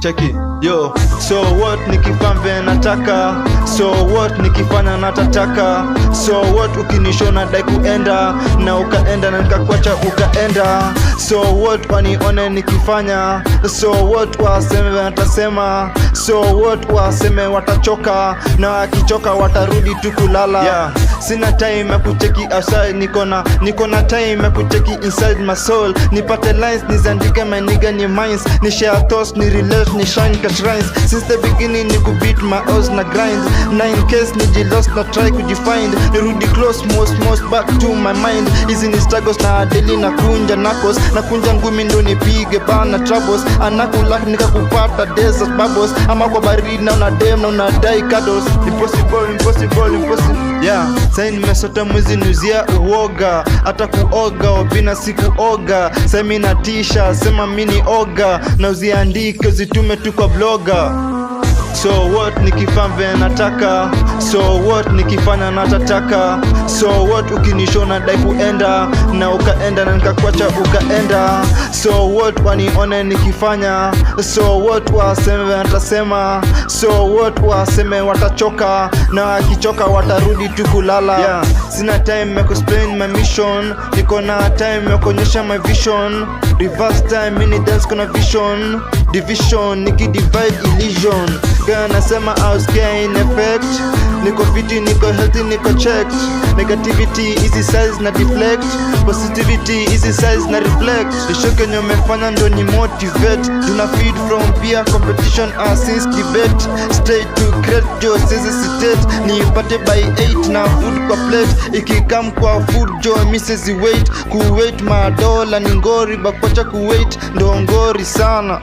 Cheki, yo, so what nikifanya nataka, so what nikifanya natataka, so what ukinishona dai kuenda na ukaenda na nikakwacha ukaenda, so what wanione nikifanya, so what waseme watasema, so what waseme watachoka na wakichoka watarudi tu kulala. Yeah, sina time ya kucheki outside, niko na time ya kucheki inside my soul, nipate lines nizandike my nigga ni minds, ni share thoughts ni relate ni shine ka shrines, since the beginning ni beat my odds na grind, na in case ni lost na try kujifind, nirudi close most back to my mind, hizi ni struggles na daily na kunja ngumi ndo nipige bana troubles, anakulak nikakupata desert bubbles, ama kwa baridi na una dem na una die cuddles, impossible. Yeah, sai nimesota mwezi nuzia uoga, hata kuoga wabina sikuoga, sai mina tisha sema mini oga, na uziandike uzitume tu kwa bloga. So what nikifanya nataka, so what nikifanya natataka, so what ukinishona dai kuenda na ukaenda na nikakwacha ukaenda, so what wanione nikifanya, so what waseme watasema, so what waseme watachoka na wakichoka watarudi tu kulala. Yeah, sina time ya kuexplain my mission, niko na time ya kuonyesha my vision, reverse time mini dance kuna vision, division nikidivide illusion, gana nasema I was in effect, niko fiti, niko healthy, niko checked, negativity easy size na deflect, positivity easy size na reflect, nishoke nyo mefanya ndo ni motivate, tuna feed from peer competition since debate, straight to great jo sisi sitate, niipate by 8 na food kwa plate, ikikam kwa food jo misses wait, kuwait madola ni ngori bakwacha kuwait ndo ngori sana.